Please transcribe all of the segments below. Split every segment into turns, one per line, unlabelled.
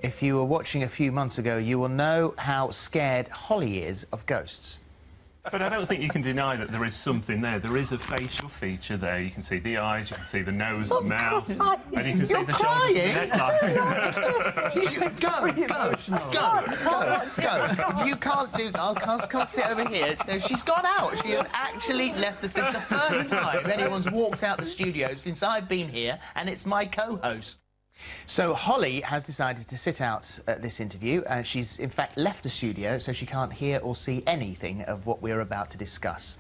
If you were watching a few months ago, you will know how scared Holly is of ghosts.
But I don't think you can deny that there is something there. There is a facial feature there. You can see the eyes, you can see the nose, the mouth, and you can see the shoulders and the neckline.
Go. You can't do that. I can't sit over here. No, she's gone out. She has actually left us. This is the first time anyone's walked out the studio since I've been here, and it's my co-host. So Holly has decided to sit out this interview. She's in fact left the studio so she can't hear or see anything of what we're about to discuss.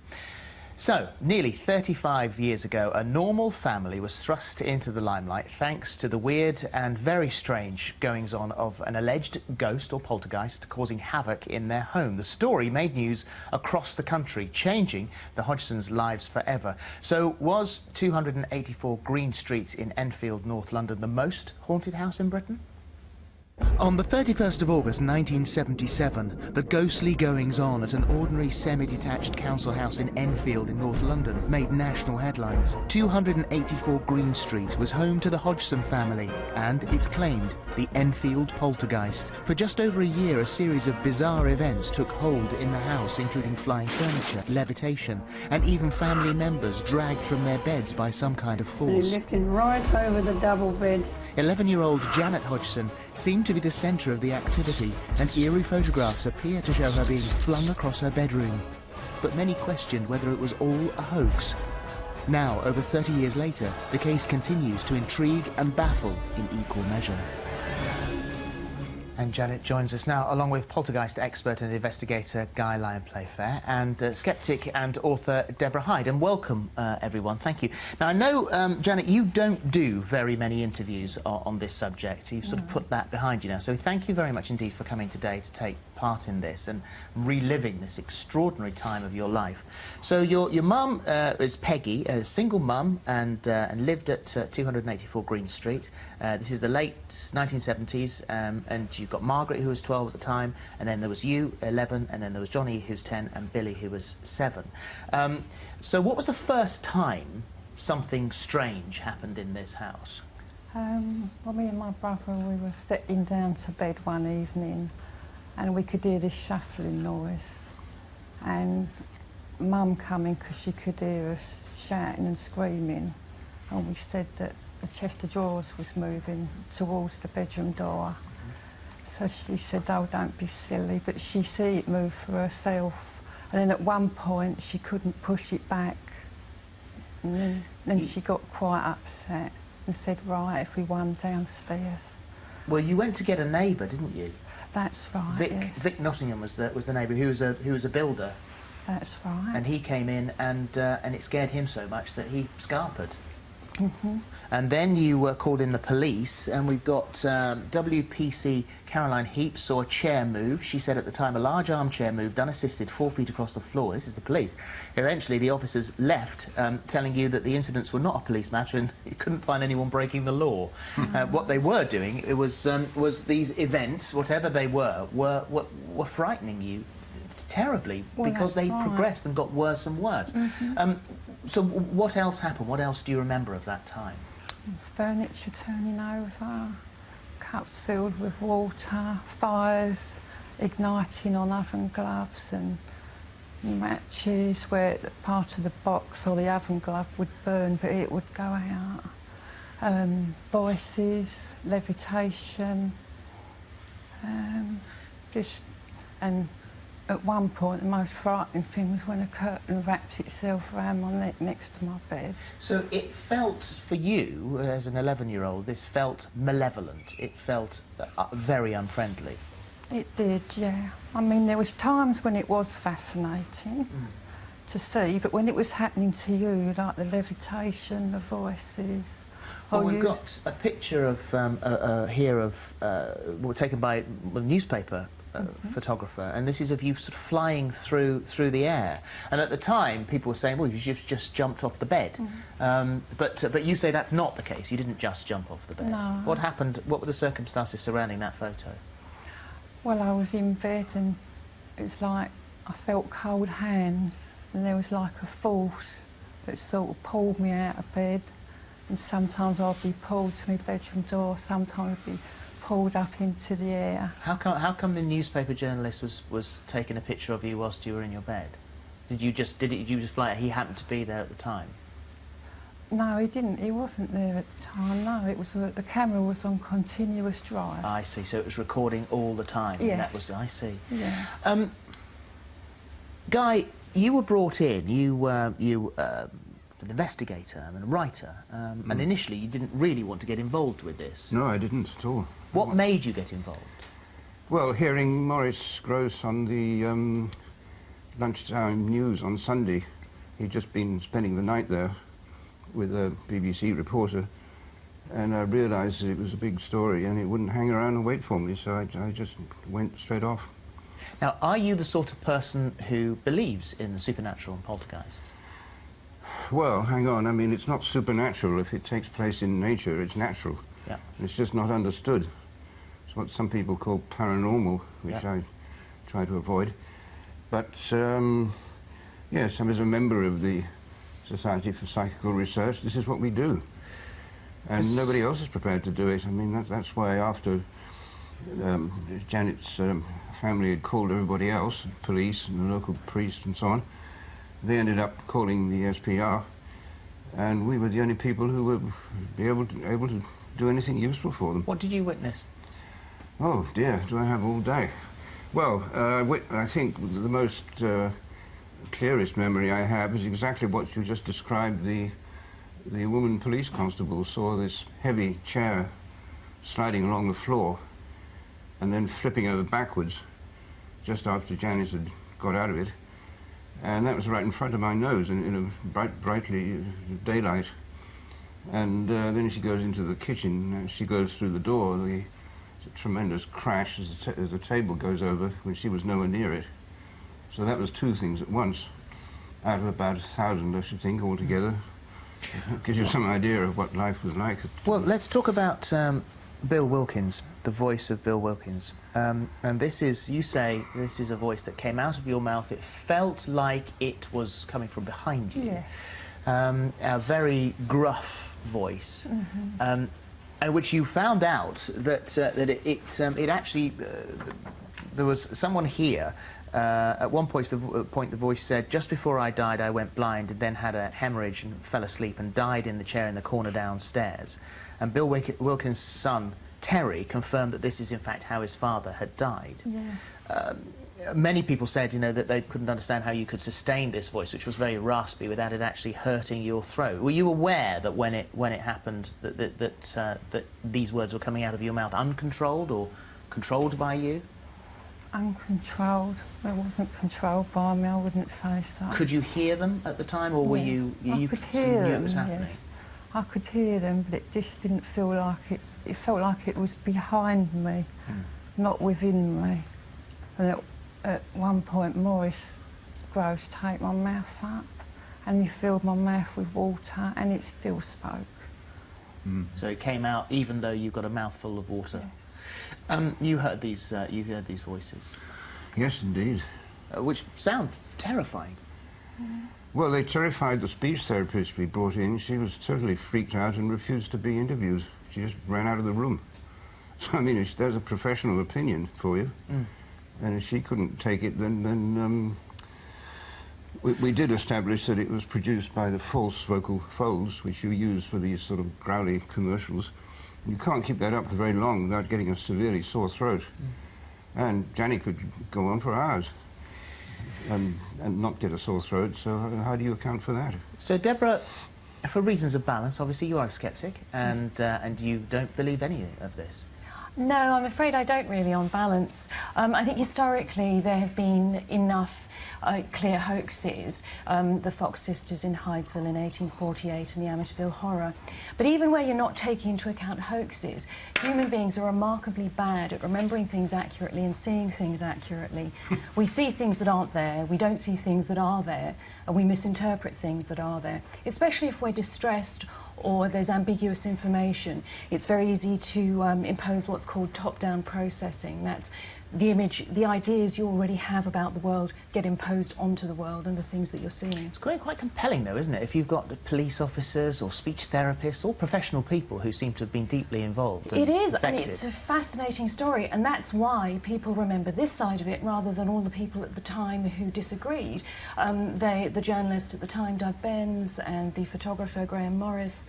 So, nearly 35 years ago, a normal family was thrust into the limelight thanks to the weird and very strange goings-on of an alleged ghost or poltergeist causing havoc in their home. The story made news across the country, changing the Hodgsons' lives forever. So, was 284 Green Street in Enfield, North London, the most haunted house in Britain? On the 31st of August 1977, the ghostly goings-on at an ordinary semi-detached council house in Enfield in North London made national headlines. 284 Green Street was home to the Hodgson family, and it's claimed the Enfield Poltergeist. For just over a year, a series of bizarre events took hold in the house, including flying furniture, levitation, and even family members dragged from their beds by some kind of force.
He lifted right over the double bed.
11-year-old Janet Hodgson seemed to be the centre of the activity, and eerie photographs appear to show her being flung across her bedroom. But many questioned whether it was all a hoax. Now, over 30 years later, the case continues to intrigue and baffle in equal measure. And Janet joins us now, along with poltergeist expert and investigator Guy Lyon-Playfair and skeptic and author Deborah Hyde. And welcome, everyone. Thank you. Now, I know, Janet, you don't do very many interviews on this subject. You've sort of put that behind you now. So thank you very much indeed for coming today to take part in this and reliving this extraordinary time of your life. So your mum is Peggy, a single mum, and lived at 284 Green Street. This is the late 1970s, and you've got Margaret, who was 12 at the time, and then there was you, 11, and then there was Johnny, who was 10, and Billy, who was 7. So what was the first time something strange happened in this house?
Well, me and my brother, we were settling down to bed one evening, and we could hear this shuffling noise, and Mum coming because she could hear us shouting and screaming, and we said that the chest of drawers was moving towards the bedroom door. So she said, oh, don't be silly, but she see it move for herself, and then at one point she couldn't push it back, and then she got quite upset and said, right, everyone downstairs.
Well, you went to get a neighbour, didn't you?
That's right, yes.
Vic Nottingham was the neighbour who was a builder.
That's right.
And he came in, and it scared him so much that he scarpered.
Mm-hmm.
And then you called in the police, and we've got WPC Caroline Heaps saw a chair move. She said at the time a large armchair moved unassisted 4 feet across the floor. This is the police. Eventually the officers left, telling you that the incidents were not a police matter and you couldn't find anyone breaking the law. What they were doing, it was these events, whatever they were frightening you terribly, because they progressed and got worse and worse. So what else happened? What else do you remember of that time?
Furniture turning over, cups filled with water, fires igniting on oven gloves, and matches where part of the box or the oven glove would burn but it would go out. Voices, levitation, and at one point, the most frightening thing was when a curtain wrapped itself around my neck next to my bed. So
it felt, for you, as an 11-year-old, this felt malevolent. It felt very unfriendly.
It did, yeah. I mean, there was times when it was fascinating to see, but when it was happening to you, like the levitation, the voices...
Well, we've got a picture of here of taken by a newspaper photographer, and this is of you sort of flying through the air. And at the time, people were saying, "Well, you've just jumped off the bed," but you say that's not the case. You didn't just jump off the bed.
No.
What happened? What were the circumstances surrounding that photo?
Well, I was in bed, and it was like I felt cold hands, and there was like a force that sort of pulled me out of bed. And sometimes I'd be pulled to my bedroom door, sometimes I'd be pulled up into the air.
How come the newspaper journalist was taking a picture of you whilst you were in your bed? Did you just fly? He happened to be there at the time.
No, he didn't. He wasn't there at the time. No, it was the camera was on continuous drive.
I see. So it was recording all the time.
Yes.
And that was. I see.
Yeah.
Guy, you were brought in. You were an investigator and a writer, and initially you didn't really want to get involved with this.
No, I didn't at all.
What made you get involved?
Well, hearing Maurice Gross on the lunchtime news on Sunday, he'd just been spending the night there with a BBC reporter, and I realised that it was a big story and it wouldn't hang around and wait for me, so I just went straight off.
Now, are you the sort of person who believes in the supernatural and poltergeists?
Well, hang on, I mean, it's not supernatural. If it takes place in nature, it's natural.
Yeah.
It's just not understood. It's what some people call paranormal, which I try to avoid. But, yes, I was a member of the Society for Psychical Research. This is what we do. And nobody else is prepared to do it. I mean, that's why after Janet's family had called everybody else, police and the local priest and so on, they ended up calling the SPR, and we were the only people who would be able to do anything useful for them.
What did you witness?
Oh dear, do I have all day? Well, I think the most clearest memory I have is exactly what you just described. The woman police constable saw this heavy chair sliding along the floor and then flipping over backwards just after Janice had got out of it. And that was right in front of my nose in a brightly daylight. And then she goes into the kitchen, and she goes through the door. There's a tremendous crash as the table goes over when she was nowhere near it. So that was two things at once, out of about 1,000, I should think, altogether. It gives you some idea of what life was like.
Well, let's talk about Bill Wilkins, the voice of Bill Wilkins. And this is, you say, this is a voice that came out of your mouth. It felt like it was coming from behind you.
Yeah.
A very gruff voice, and which you found out that it actually there was someone here. At one point, the voice said, "Just before I died, I went blind and then had a hemorrhage and fell asleep and died in the chair in the corner downstairs." And Bill Wilkins' son, Terry, confirmed that this is in fact how his father had died.
Yes.
Many people said, you know, that they couldn't understand how you could sustain this voice, which was very raspy, without it actually hurting your throat. Were you aware that when it happened, that these words were coming out of your mouth uncontrolled or controlled by you?
Uncontrolled. It wasn't controlled by me, I wouldn't say so.
Could you hear them at the time, or were you
I could hear
knew
them,
it was happening?
yes. I could hear them, but it just didn't feel like it. It felt like it was behind me, not within me. And at one point, Maurice Gross take my mouth up, and he filled my mouth with water, and it still spoke.
So it came out even though you've got a mouthful of water.
Yes.
You heard these voices.
Yes, indeed.
Which sound terrifying.
Well, they terrified the speech therapist we brought in. She was totally freaked out and refused to be interviewed. She just ran out of the room. So, I mean, there's a professional opinion for you. And if she couldn't take it, then we did establish that it was produced by the false vocal folds, which you use for these sort of growly commercials. You can't keep that up for very long without getting a severely sore throat. And Janet could go on for hours and not get a sore throat, so how do you account for that?
So, Deborah, for reasons of balance, obviously you are a sceptic, and you don't believe any of this.
No, I'm afraid I don't really, on balance. I think historically there have been enough clear hoaxes, the Fox sisters in Hydesville in 1848 and the Amityville Horror. But even where you're not taking into account hoaxes, human beings are remarkably bad at remembering things accurately and seeing things accurately. We see things that aren't there, we don't see things that are there, and we misinterpret things that are there, especially if we're distressed or there's ambiguous information. It's very easy to impose what's called top-down processing. That's the image, the ideas you already have about the world get imposed onto the world and the things that you're seeing.
It's quite compelling, though, isn't it? If you've got police officers or speech therapists, all professional people who seem to have been deeply involved.
It is,
affected.
and it's a fascinating story, and that's why people remember this side of it rather than all the people at the time who disagreed. The journalist at the time, Doug Benz, and the photographer, Graham Morris,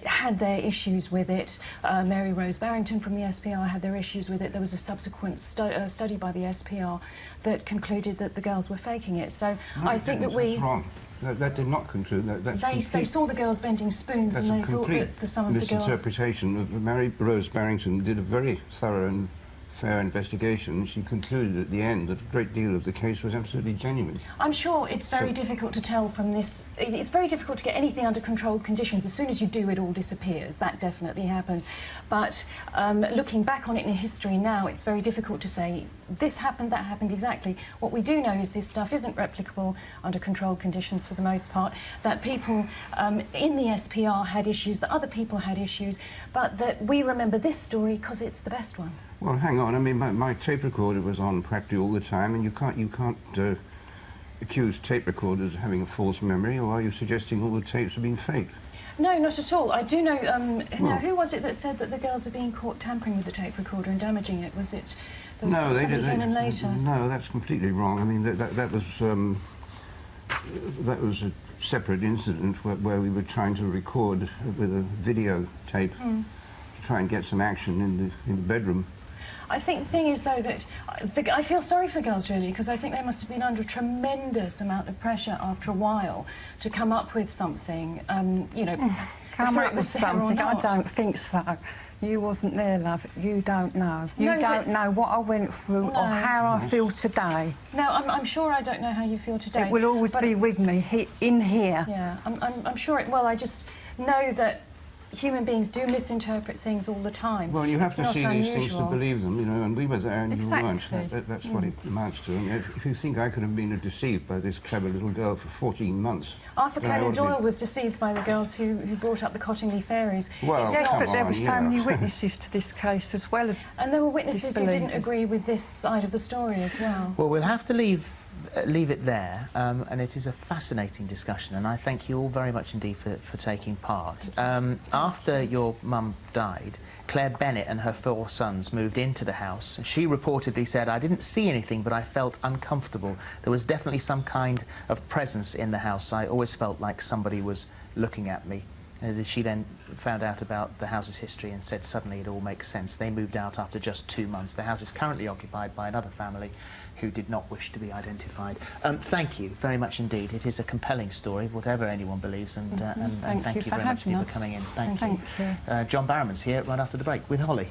had their issues with it. Mary Rose Barrington from the SPR had their issues with it. There was a subsequent study by the SPR that concluded that the girls were faking it. So
no,
I think that we...
That's wrong. That did not conclude that.
They saw the girls bending spoons and they thought that some of the girls...
misinterpretation. Mary Rose Barrington did a very thorough and fair investigation. She concluded at the end that a great deal of the case was absolutely genuine.
I'm sure it's very difficult to tell from this. It's very difficult to get anything under controlled conditions. As soon as you do, it all disappears. That definitely happens. But looking back on it in history now, it's very difficult to say this happened, that happened exactly. What we do know is this stuff isn't replicable under controlled conditions for the most part, that people in the SPR had issues, that other people had issues, but that we remember this story because it's the best one.
Well, hang on. I mean, my tape recorder was on practically all the time, and you can't accuse tape recorders of having a false memory, or are you suggesting all the tapes have been faked?
No, not at all. I do know... now, who was it that said that the girls were being caught tampering with the tape recorder and damaging it? Was it...
No, they
did. Came in later?
No, that's completely wrong. I mean, that was a separate incident where we were trying to record with a videotape to try and get some action in the bedroom.
I think the thing is, though, that I feel sorry for the girls, really, because I think they must have been under a tremendous amount of pressure after a while to come up with something, you know,
come up with something. I don't think so. You wasn't there, love. You don't know. You don't know what I went through or how I feel today.
No, I'm sure I don't know how you feel today.
It will always be with me, in here.
Yeah, I'm sure it will. I just know that human beings do misinterpret things all the time.
Well, you have to see these things to believe them, you know, and we were there and you weren't. That's what it amounts to. And if you think I could have been deceived by this clever little girl for 14 months...
Arthur Conan Doyle was deceived by the girls who brought up the Cottingley fairies.
Well,
yes, but there were so many witnesses to this case as well as...
And there were witnesses who didn't agree with this side of the story as well.
Well, we'll have to leave it there, and it is a fascinating discussion, and I thank you all very much indeed for taking part. After your mum died, Claire Bennett and her 4 sons moved into the house. She reportedly said, "I didn't see anything, but I felt uncomfortable. There was definitely some kind of presence in the house. I always felt like somebody was looking at me." She then found out about the house's history and said suddenly it all makes sense. They moved out after just 2 months. The house is currently occupied by another family who did not wish to be identified. Thank you very much indeed. It is a compelling story, whatever anyone believes, and thank you very much indeed for coming in. Thank you.
Thank you.
John Barrowman's here right after the break with Holly.